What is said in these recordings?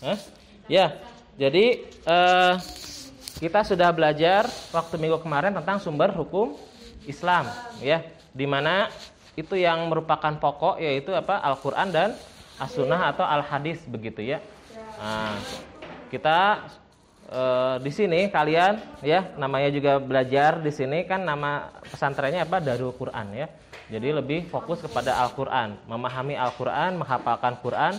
Hah? Ya, jadi kita sudah belajar waktu minggu kemarin tentang sumber hukum Islam, ya, di mana itu yang merupakan pokok yaitu apa? Al-Quran dan As-Sunnah atau Al-Hadis begitu ya. Nah, kita di sini kalian ya namanya juga belajar di sini kan nama pesantrennya apa? Darul Quran ya. Jadi lebih fokus kepada Al-Quran, memahami Al-Quran, menghafalkan Quran,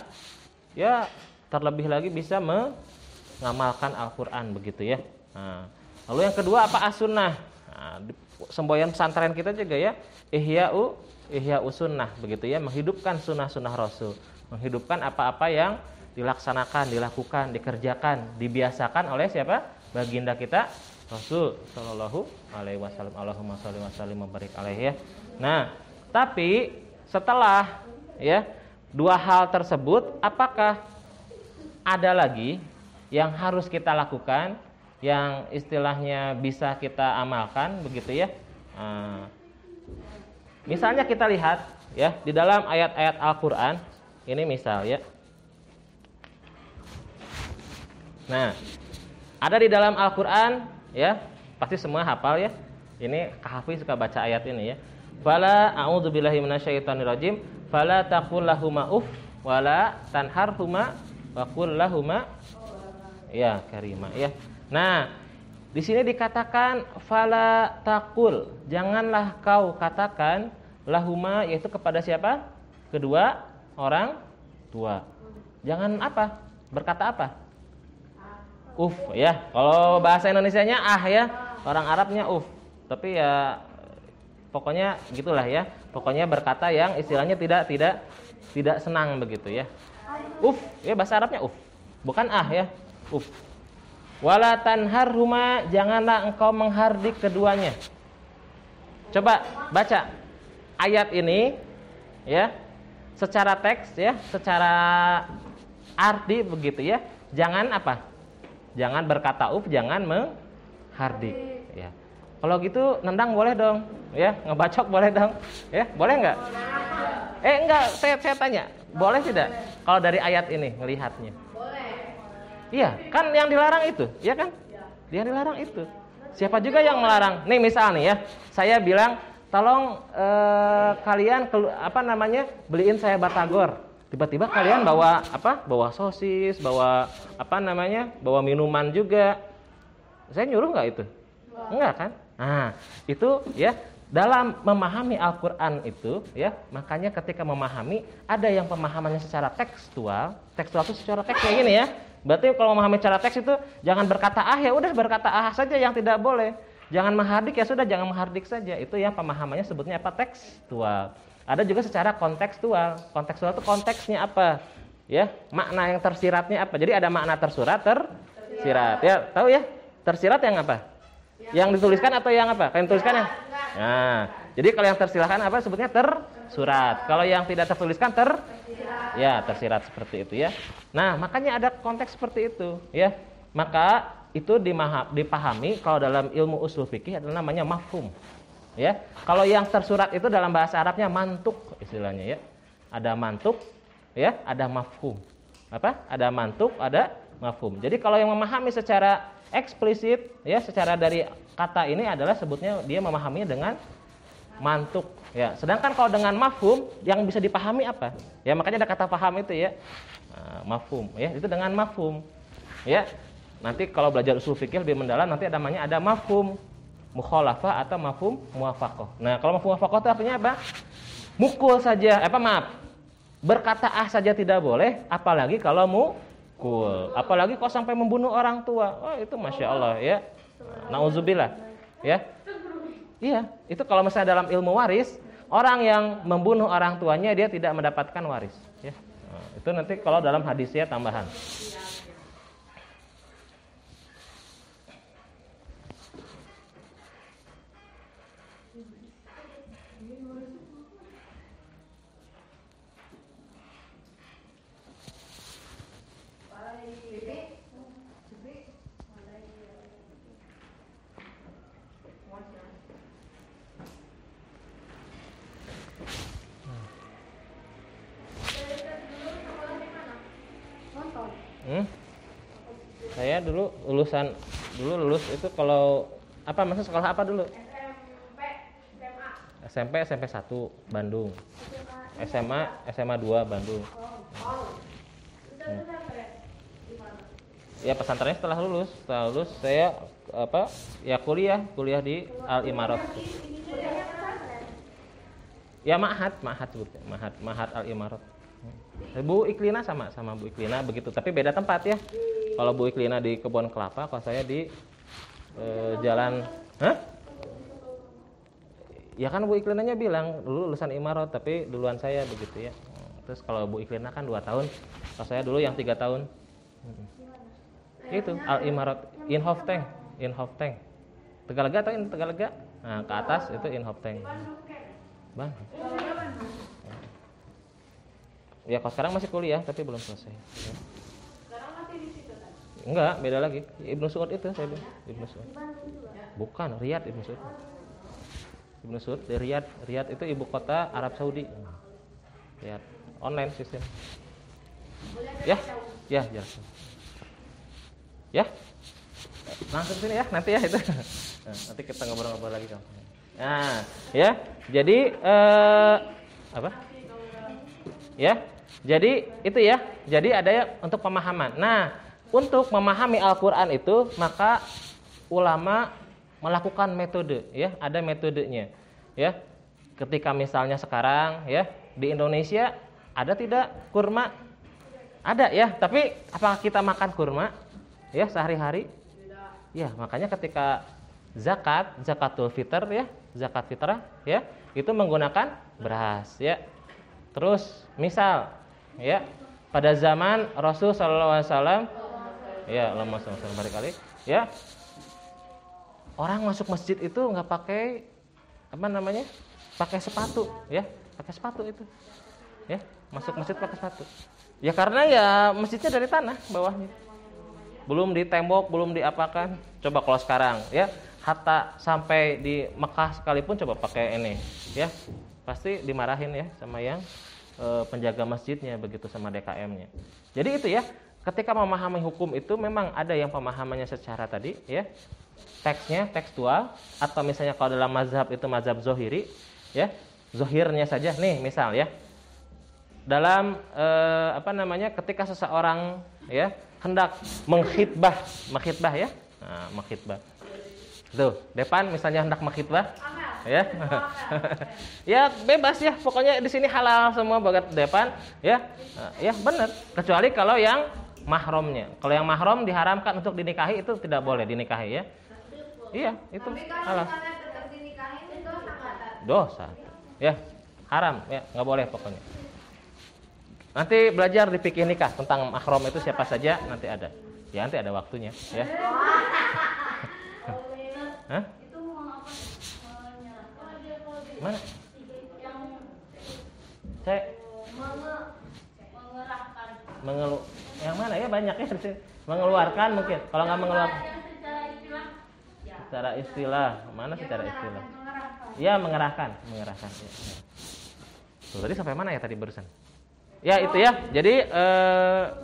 ya terlebih lagi bisa mengamalkan Al-Quran begitu ya. Nah, lalu yang kedua apa? As-Sunnah. Nah, semboyan pesantren kita juga ya Ihya'u Sunnah begitu ya, menghidupkan sunnah-sunnah Rasul, menghidupkan apa-apa yang dilaksanakan, dilakukan, dikerjakan, dibiasakan oleh siapa? Baginda kita Rasul Shallallahu Alaihi Wasallam. Allahumma sholli wa sallim wa barik alaihi ya. Nah, tapi setelah ya dua hal tersebut, apakah ada lagi yang harus kita lakukan, yang istilahnya bisa kita amalkan begitu ya? Misalnya kita lihat ya di dalam ayat-ayat Al-Quran ini misal ya. Nah, ada di dalam Al-Quran ya, pasti semua hafal ya. Ini Kahfi suka baca ayat ini ya. Fala a'udzubillahi minasyaitonirrajim. Fala taqul lahuma uff wala tanharhuma wa qul lahuma ya karima ya. Nah, di sini dikatakan fala taqul, janganlah kau katakan lahuma, yaitu kepada siapa? Kedua orang tua. Jangan apa? Berkata apa? Uf ya. Kalau bahasa Indonesianya ya, orang Arabnya uf. Tapi ya pokoknya gitulah ya. Pokoknya berkata yang istilahnya tidak senang begitu ya. Uf, ya bahasa Arabnya uf. Bukan ya. Uf. Wala tanharhuma, janganlah engkau menghardik keduanya. Coba baca ayat ini ya. Secara teks ya, secara arti begitu ya. Jangan apa? Jangan berkata uf, jangan menghardik ya. Kalau gitu nendang boleh dong ya, ngebacok boleh dong ya, boleh nggak? Enggak, saya tanya, boleh tidak kalau dari ayat ini melihatnya? Boleh. Iya, kan yang dilarang itu, ya kan? Yang dilarang itu. Siapa juga yang melarang? Nih misal nih ya, saya bilang tolong kalian beliin saya batagor. Tiba-tiba kalian bawa apa? Bawa sosis, bawa bawa minuman juga. Saya nyuruh nggak itu? Enggak kan? Nah, itu ya dalam memahami Al-Quran itu ya, makanya ketika memahami ada yang pemahamannya secara tekstual itu secara teks kayak gini ya. Berarti kalau memahami secara teks itu jangan berkata ya udah berkata saja yang tidak boleh. Jangan menghardik ya sudah jangan menghardik saja. Itu yang pemahamannya sebutnya apa? Tekstual. Ada juga secara kontekstual. Kontekstual itu konteksnya apa? Ya, makna yang tersiratnya apa? Jadi ada makna tersurat, tersirat. Ya, tahu ya? Tersirat yang apa? Yang dituliskan atau yang apa? Yang dituliskan yang? Nah, jadi kalau yang tersiratkan apa sebutnya tersurat. Kalau yang tidak tertuliskan tersirat seperti itu ya. Nah, makanya ada konteks seperti itu ya. Maka itu dipahami kalau dalam ilmu usul fikih adalah namanya mafhum. Ya. Kalau yang tersurat itu dalam bahasa Arabnya mantuk istilahnya ya. Ada mantuk ya, ada mafhum. Apa? Ada mantuk, ada mafhum. Jadi kalau yang memahami secara eksplisit ya, secara dari kata ini adalah sebutnya dia memahaminya dengan mantuk ya. Sedangkan kalau dengan mafhum yang bisa dipahami apa? Ya makanya ada kata paham itu ya. Mafhum ya, itu dengan mafhum. Ya. Nanti kalau belajar usul fikih lebih mendalam nanti namanya ada mafhum mukhalafah atau mafhum muwafaqah. Nah, kalau mafhum muwafaqah itu artinya apa? Mukul saja, berkata saja tidak boleh, apalagi kalau mukul. Apalagi kalau sampai membunuh orang tua. Oh, itu Masya Allah ya. Nauzubillah. Ya. Iya, itu kalau misalnya dalam ilmu waris, orang yang membunuh orang tuanya dia tidak mendapatkan waris. Ya. Nah, itu nanti kalau dalam hadisnya tambahan. Saya dulu lulus itu kalau apa maksud sekolah apa dulu? SMP 1 Bandung. SMA 2 Bandung. Ya pesantrennya setelah lulus saya kuliah di Al Imarat. Ya Ma'had sebutnya, Ma'had Al Imarat. Bu Iklina sama Bu Iklina begitu, tapi beda tempat ya. Kalau Bu Iklina di Kebun Kelapa, kalau saya di jalan Ya kan Bu Iklinanya bilang dulu lulusan Imarat, tapi duluan saya begitu ya. Terus kalau Bu Iklina kan 2 tahun, kalau saya dulu yang 3 tahun. Itu Al Imarat Inhofteng. Tegalaga atau Tegalaga? Nah, ke atas itu Inhofteng. Bandung. Ya kalau sekarang masih kuliah tapi belum selesai. Ya. Sekarang masih di situ kan? Enggak, beda lagi. Ibnu Su'ud itu saya bilang. Ibnu Su'ud. Bukan, Riyadh Ibnu Su'ud. Ibnu Su'ud di Riyadh. Riyadh itu ibu kota Arab Saudi. Riyadh. Online sistem. Ya. Ya. Langsung sini ya, nanti ya itu. Nah, nanti kita ngobrol-ngobrol lagi kamu. Nah, ya. Jadi apa? Ya. Jadi itu ya. Jadi ada ya untuk pemahaman. Nah, untuk memahami Al-Qur'an itu maka ulama melakukan metode ya, ada metodenya. Ya. Ketika misalnya sekarang ya di Indonesia ada tidak kurma? Ada ya, tapi apakah kita makan kurma ya sehari-hari? Ya, makanya ketika zakatul fitr ya, zakat fitrah ya, itu menggunakan beras ya. Terus misal ya pada zaman Rasul sallallahu alaihi wasallam ya, Allahumma shalli wa sallim kali ya. Orang masuk masjid itu enggak pakai apa namanya? Pakai sepatu ya, pakai sepatu itu. Ya, masuk masjid pakai sepatu. Ya karena ya masjidnya dari tanah bawahnya. Belum di tembok, belum diapakan. Coba kalau sekarang ya, hatta sampai di Mekah sekalipun coba pakai ini ya. Pasti dimarahin ya sama yang penjaga masjidnya begitu, sama DKM-nya. Jadi itu ya, ketika memahami hukum itu memang ada yang pemahamannya secara tadi ya, teksnya tekstual, atau misalnya kalau dalam mazhab itu mazhab zohiri ya, zohirnya saja nih misal ya. Dalam ketika seseorang ya hendak menghitbah ya. Nah, menghitbah. Tuh, depan misalnya hendak menghitbah ya. Ya bebas ya, pokoknya di sini halal semua bagat depan ya. Ya benar, kecuali kalau yang mahramnya. Kalau yang mahram diharamkan untuk dinikahi, itu tidak boleh dinikahi ya. Iya, itu halal. Dosa. Ya, haram ya, enggak boleh pokoknya. Nanti belajar di fikih nikah tentang mahram itu siapa saja, nanti ada. Ya nanti ada waktunya ya. Hah? Mana? Saya yang mana ya, banyak ya. Mengeluarkan mungkin. Kalau nggak mengeluarkan secara istilah. Mana secara istilah? Ya mengerahkan ya. Tuh, tadi sampai mana ya tadi barusan? Ya itu ya. Jadi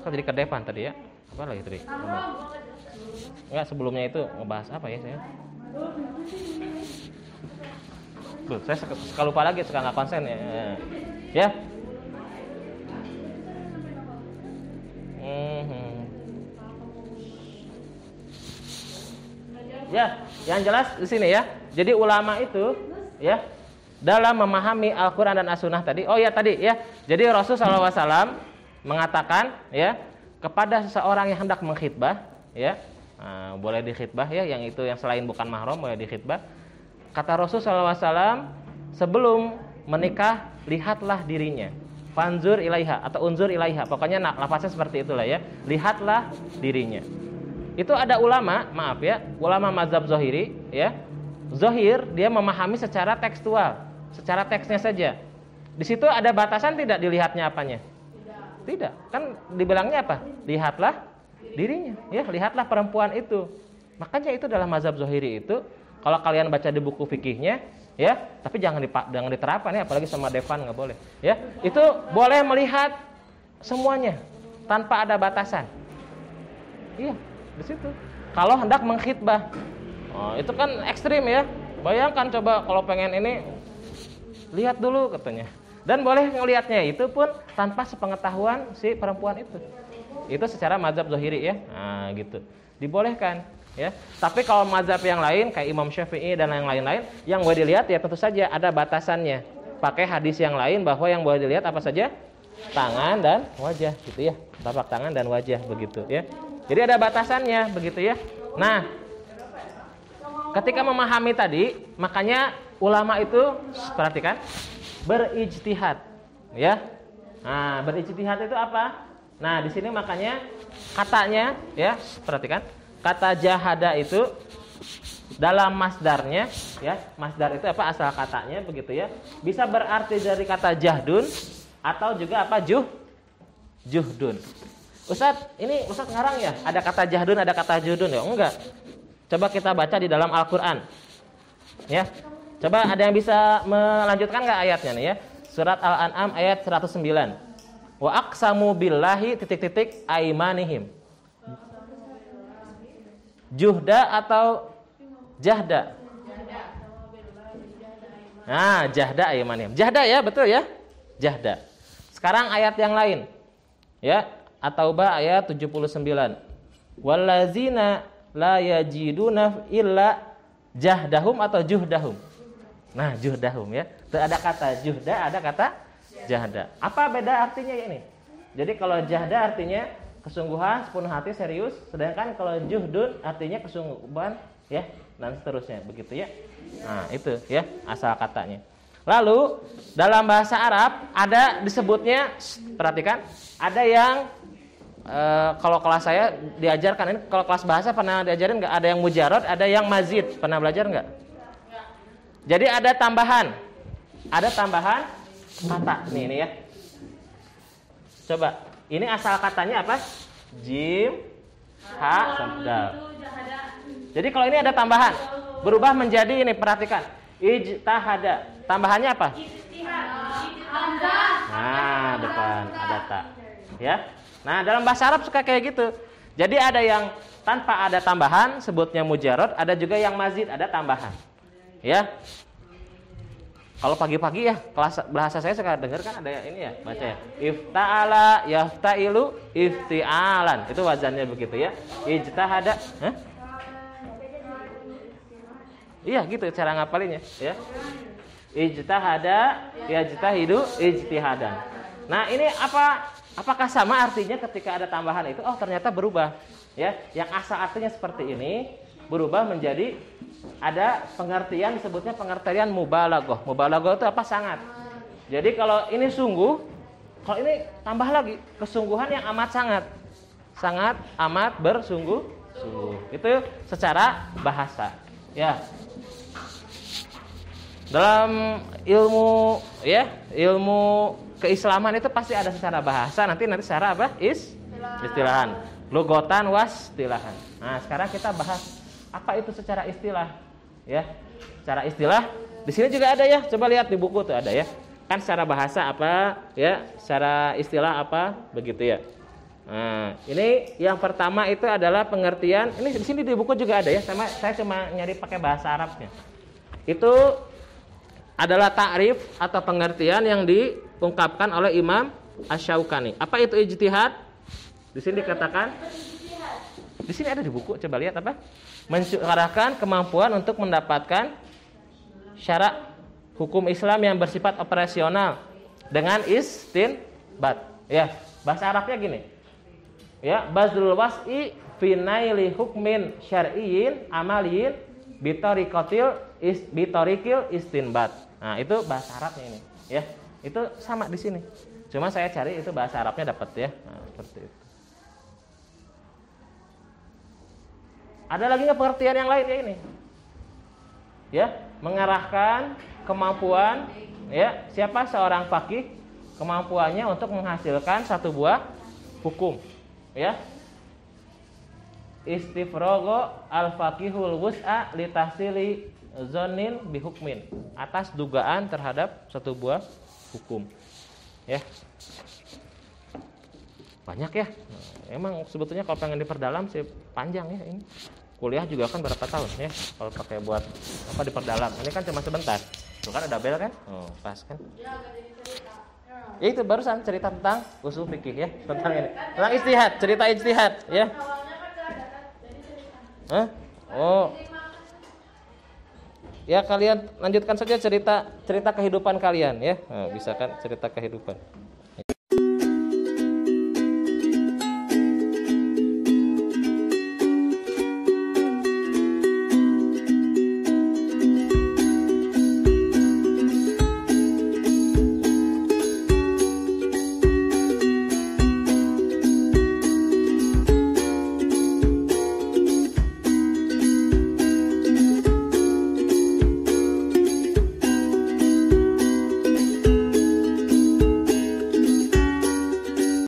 kok jadi ke depan tadi ya? Apa lagi tadi? Enggak, sebelumnya itu ngebahas apa ya saya? Saya suka lupa lagi, suka nggak konsen ya. Ya. Ya, yang jelas di sini ya. Jadi ulama itu ya dalam memahami Al-Qur'an dan As-Sunnah tadi. Oh ya tadi ya. Jadi Rasul sallallahu alaihi wasallam mengatakan ya, kepada seseorang yang hendak mengkhitbah ya, boleh dikhitbah ya, yang itu yang selain bukan mahram boleh dikhitbah. Kata Rasul sallallahu alaihi wasallam, sebelum menikah lihatlah dirinya. Fanzur ilaiha atau unzur ilaiha. Pokoknya lafaznya seperti itulah ya. Lihatlah dirinya. Itu ada ulama, maaf ya, ulama mazhab Zohiri ya. Zohir dia memahami secara tekstual, secara teksnya saja. Di situ ada batasan tidak dilihatnya apanya? Tidak. Kan dibilangnya apa? Lihatlah dirinya, ya, lihatlah perempuan itu. Makanya itu dalam mazhab Zohiri itu, kalau kalian baca di buku fikihnya, ya, tapi jangan diterapkan ya, apalagi sama Devan nggak boleh. Ya, itu boleh melihat semuanya tanpa ada batasan. Iya, di situ. Kalau hendak mengkhitbah. Oh, itu kan ekstrim ya. Bayangkan coba kalau pengen ini, lihat dulu katanya. Dan boleh ngelihatnya itu pun tanpa sepengetahuan si perempuan itu. Itu secara mazhab zahiri ya. Nah, gitu. Dibolehkan ya. Tapi kalau mazhab yang lain kayak Imam Syafi'i dan yang lain-lain, yang boleh dilihat ya tentu saja ada batasannya. Pakai hadis yang lain bahwa yang boleh dilihat apa saja? Tangan dan wajah gitu ya. Tapak tangan dan wajah begitu ya. Jadi ada batasannya begitu ya. Nah, ketika memahami tadi, makanya ulama itu perhatikan berijtihad, ya. Nah, berijtihad itu apa? Nah, di sini makanya katanya, ya, perhatikan, kata jahada itu dalam masdarnya, ya, masdar itu apa? Asal katanya, begitu ya. Bisa berarti dari kata jahdun atau juga apa? Juhdun. Ustadz, ini Ustadz ngarang ya? Ada kata jahdun, ada kata juhdun ya? Enggak. Coba kita baca di dalam Al-Qur'an. Ya. Coba ada yang bisa melanjutkan nggak ayatnya nih ya? Surat Al-An'am ayat 109. Wa aqsamu billahi ... aimanihim. Juhda atau jahda? Nah, jahda aimanihim. Jahda ya, betul ya? Jahda. Sekarang ayat yang lain. Ya, At-Taubah ayat 79. Wallazina la yajiduna illa jahdahum atau juhdahum. Nah, juhdahum ya. Itu ada kata juhda, ada kata jahda. Apa beda artinya ini? Jadi kalau jahda artinya kesungguhan, sepenuh hati, serius, sedangkan kalau juhdun artinya kesungguhan ya, dan seterusnya begitu ya. Nah, itu ya asal katanya. Lalu dalam bahasa Arab ada disebutnya, perhatikan, ada yang kalau kelas saya diajarkan ini, kalau kelas bahasa pernah diajarin nggak? Ada yang mujarad, ada yang mazid. Pernah belajar nggak? Jadi ada tambahan kata. Nih ya. Coba, ini asal katanya apa? Jim, ha, dal. Jadi kalau ini ada tambahan, berubah menjadi ini, perhatikan. Ijtahada. Tambahannya apa? Nah, depan ada tak. Ya. Nah, dalam bahasa Arab suka kayak gitu. Jadi ada yang tanpa ada tambahan, sebutnya mujarad, ada juga yang mazid, ada tambahan. Ya. Kalau pagi-pagi ya, kelas bahasa saya suka dengar kan ada ini ya, baca ya. Ifta'ala yaftailu ifti'alan. Itu wazannya begitu ya. Ijtahada. Hah? Iya gitu cara ngapalinnya ya. Ijtahada yajtahidu ijtihadan. Nah, ini apakah sama artinya ketika ada tambahan itu? Oh, ternyata berubah ya. Yang asal artinya seperti ini berubah menjadi ada pengertian, disebutnya pengertian mubalaghah. Mubalaghah itu apa? Sangat. Jadi kalau ini sungguh, kalau ini tambah lagi kesungguhan yang amat sangat. Sangat amat bersungguh-sungguh. Itu secara bahasa. Ya. Dalam ilmu keislaman itu pasti ada secara bahasa, nanti secara apa? Istilahan. Lugotan wastilahan. Nah, sekarang kita bahas apa itu secara istilah, ya. Secara istilah di sini juga ada ya. Coba lihat di buku tuh ada ya. Kan secara bahasa apa, ya. Secara istilah apa, begitu ya. Nah, ini yang pertama itu adalah pengertian. Ini di sini di buku juga ada ya. Saya cuma nyari pakai bahasa Arabnya. Itu adalah ta'rif atau pengertian yang diungkapkan oleh Imam Asy-Syaukani. Apa itu ijtihad? Di sini dikatakan. Di sini ada di buku. Coba lihat apa? Mengarahkan kemampuan untuk mendapatkan syarat hukum Islam yang bersifat operasional dengan istinbat. Ya, bahasa Arabnya gini. Ya, bazlul was'i fi naili hukmin syar'iyyin amaliyin bitorikil istinbat. Nah, itu bahasa Arabnya ini, ya. Itu sama di sini. Cuma saya cari itu bahasa Arabnya dapat ya. Nah, seperti itu. Ada lagi nggak pengertian yang lain ya ini? Ya, mengarahkan kemampuan, ya, siapa seorang faqih kemampuannya untuk menghasilkan satu buah hukum, ya. Istifrogo al-faqihul wus'a li tahsili zonin bihukmin, atas dugaan terhadap satu buah hukum, ya. Banyak ya. Emang sebetulnya kalau pengen diperdalam sih panjang ya ini. Kuliah juga kan berapa tahun ya kalau pakai buat apa diperdalam. Ini kan cuma sebentar. Tuh kan ada bel kan? Oh, pas kan? Ya itu barusan cerita tentang usul fikih ya, tentang ini. Tentang ijtihad, cerita ijtihad ya. Hah? Oh. Ya kalian lanjutkan saja cerita kehidupan kalian ya. Nah, bisa kan cerita kehidupan.